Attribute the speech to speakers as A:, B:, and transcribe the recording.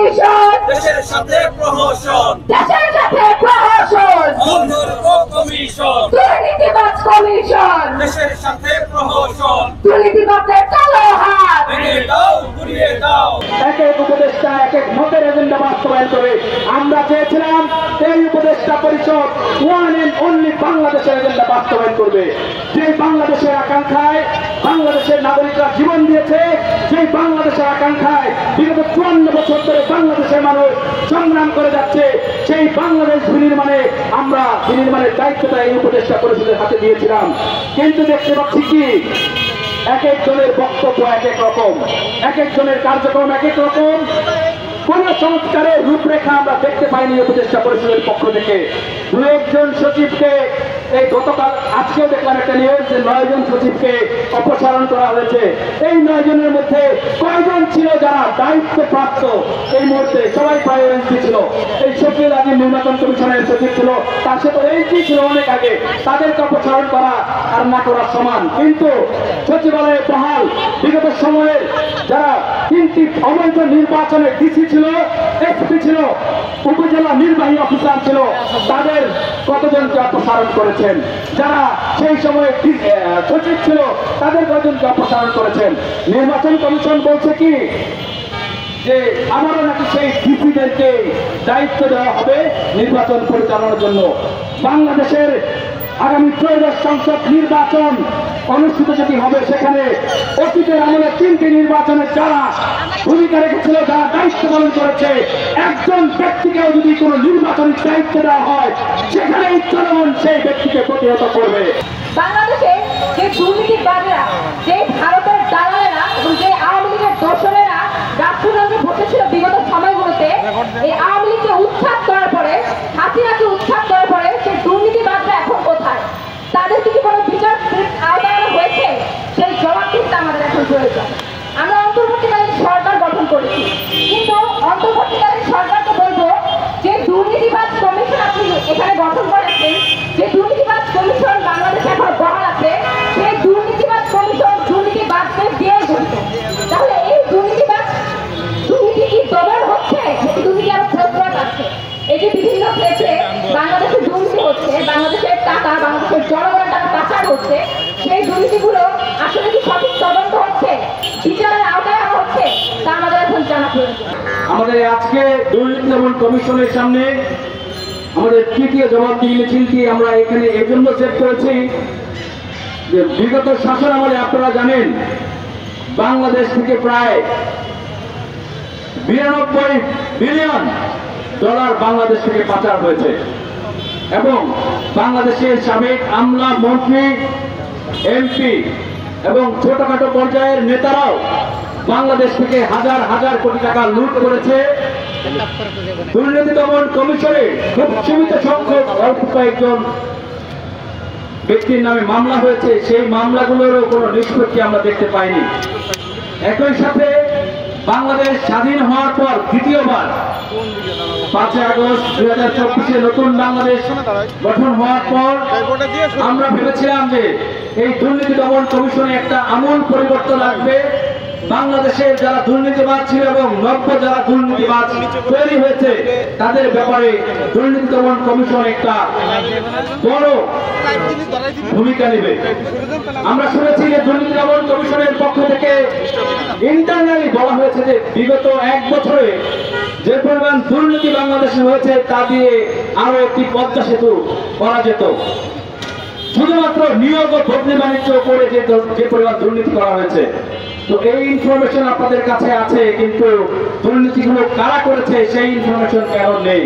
A: Commission,
B: দেশের সাথে প্রহসন,
A: দেশের সাথে প্রহসন,
B: দুর্নীতি কমিশন,
A: দুর্নীতিবাজ কমিশন,
B: দেশের সাথে প্রহসন,
A: দুর্নীতিবাজের কালো হাত
B: ভেঙে দাও, গুড়িয়ে দাও।
C: এক এক উপদেষ্টা এক এক মতের এজেন্ডা বাস্তবায়ন করে। আমরা চেয়েছিলাম এই উপদেষ্টা পরিষদ ওয়ান এন্ড অনলি বাংলাদেশের এজেন্ডা বাস্তবায়ন করবে। যে বাংলাদেশের আকাঙ্ক্ষায় বাংলাদেশের নাগরিকরা জীবন দিয়েছে, যে বাংলাদেশের আকাঙ্ক্ষায় বিগত 54 বছর ধরে বাংলাদেশের মানুষ সংগ্রাম করে যাচ্ছে, সেই বাংলাদেশ বিনির্মাণের দায়িত্বটা এই উপদেষ্টা পরিষদের হাতে দিয়েছিলাম। কিন্তু দেখতে পাচ্ছি কি, এক একজনের বক্তব্য এক এক রকম, এক একজনের কার্যক্রম এক এক রকম। কোন সংস্কারের রূপরেখা আমরা দেখতে পাইনি উপদেষ্টা পরিষদের পক্ষ থেকে। দু একজন সচিবকে এই গতকাল আজকেও দেখলাম একটা নিউজ যে 9 জন সচিবকে অপসারণ করা হয়েছে। এই 9 জনের মধ্যে কয়জন ছিল যারা দায়িত্বপ্রাপ্ত? এই মুহূর্তে সবাই প্রায় এসপি ছিল। এই শফিউল আজিম নির্বাচন কমিশনের সচিব ছিল, তার সাথে এসপি ছিল অনেক আগে। তাদেরকে অপসারণ করা আর না করা সমান। কিন্তু সচিবালয়ে বহাল বিগত সময়ের যারা 3টি অবৈধ নির্বাচনে ডিসি ছিল, এসপি ছিল, উপজেলা নির্বাহী অফিসার ছিল, তাদের কতজনকে অপসারণ করেছেন? যারা সেই সময় সচিব ছিল তাদের কতজনকে অপসারণ করেছেন? নির্বাচন কমিশন বলছে কি যে আমারও নাকি সেই ডিসিদেরকে দায়িত্ব দেওয়া হবে নির্বাচন পরিচালনার জন্য। বাংলাদেশের আগামী ত্রয়োদশ সংসদ নির্বাচন অনুষ্ঠিত যদি হবে, সেখানে অতীতের আমলে 3টি নির্বাচনের যারা ভূমিকা রেখেছিল, যারা দায়িত্ব পালন করেছে, একজন ব্যক্তিকেও যদি কোনো নির্বাচনের দায়িত্ব দেওয়া হয়, সেখানে জনগণ সেই ব্যক্তিকে প্রতিহত করবে।
A: বাংলাদেশে যে দুর্নীতিবাজেরা, যে ভারতের দালালেরা এবং যে আওয়ামী লীগের দোসরেরা রাষ্ট্রযন্ত্রে বসেছিল বিগত সময়গুলোতে, এই আওয়ামী লীগকে উৎখাত করার পরে, হাসিনাকে উৎখাত করার পরে সেই দুর্নীতিবাজরা এখন কোথায়? তাদেরকে কি কোনো বিচার আওতায় আনা হয়েছে? সেই জবাবদিহিতা আমাদের এখন প্রয়োজন। আমরা অন্তর্বর্তীকালীন সরকার গঠন করেছি, কিন্তু অন্তর্বর্তীকালীন সরকারকে বলবো যে দুর্নীতিবাজ কমিশন আপনি এখানে গঠন করেছেন, যে দুর্নীতিবাজ কমিশন বাংলাদেশে এখন বহাল আছে, সেই দুর্নীতিবাজ কমিশন দুর্নীতিবাজদের দিয়ে গঠিত। তাহলে এই দুর্নীতি কি দমন হচ্ছে? দুর্নীতি আরো প্রতিরোধ আছে। এই যে বিভিন্ন ক্ষেত্রে বাংলাদেশে দুর্নীতি হচ্ছে, বাংলাদেশের টাকা, বাংলাদেশের জনগণের টাকা পাচার হচ্ছে, সেই দুর্নীতিগুলো আসলে কি সঠিক তদন্ত হচ্ছে, বিচারের আওতায় আনা হচ্ছে, তা আমাদের এখন জানা প্রয়োজন।
C: আমাদের আজকে দুর্নীতি দমন কমিশনের সামনে আমাদের তৃতীয় জবাবদিহি মিছিলটি আমরা এখানে এজন্য সেট করেছি যে বিগত শাসন আমলে আপনারা জানেন বাংলাদেশ থেকে প্রায় 92 বিলিয়ন ডলার বাংলাদেশ থেকে পাচার হয়েছে এবং বাংলাদেশের সাবেক আমলা, মন্ত্রী, এমপি এবং ছোটখাটো পর্যায়ের নেতারাও বাংলাদেশ থেকে হাজার হাজার কোটি টাকা লুট করেছে। দুর্নীতি দমন কমিশনে খুব সীমিত সংখ্যক অল্প কয়েকজন ব্যক্তির নামে মামলা হয়েছে, সেই মামলাগুলোরও কোনো নিষ্পত্তি আমরা দেখতে পাইনি। একই সাথে বাংলাদেশ স্বাধীন হওয়ার পর দ্বিতীয়বার 5 আগস্ট 2024 নতুন বাংলাদেশ গঠন হওয়ার পর আমরা ভেবেছিলাম যে এই দুর্নীতি দমন কমিশনে একটা আমূল পরিবর্তন আসবে। বাংলাদেশের যারা দুর্নীতিবাজ ছিল এবং নব্য যারা দুর্নীতিবাজ তৈরি হয়েছে তাদের ব্যাপারে দুর্নীতি দমন কমিশন একটা বড় ভূমিকা নেবে। আমরা শুনেছি যে দুর্নীতি দমন কমিশনের পক্ষ থেকে ইন্টারনালি বলা হয়েছে যে বিগত 1 বছরে যে পরিমাণ দুর্নীতি বাংলাদেশে হয়েছে তা দিয়ে আরো একটি পদ্মা সেতু করা যেত। শুধুমাত্র নিয়োগ ও বদলি বাণিজ্য করে যে পরিমাণ দুর্নীতি করা হয়েছে। তো এই ইনফরমেশন আপনাদের কাছে আছে, কিন্তু দুর্নীতিগুলো কারা করেছে সেই ইনফরমেশন কেন নেই?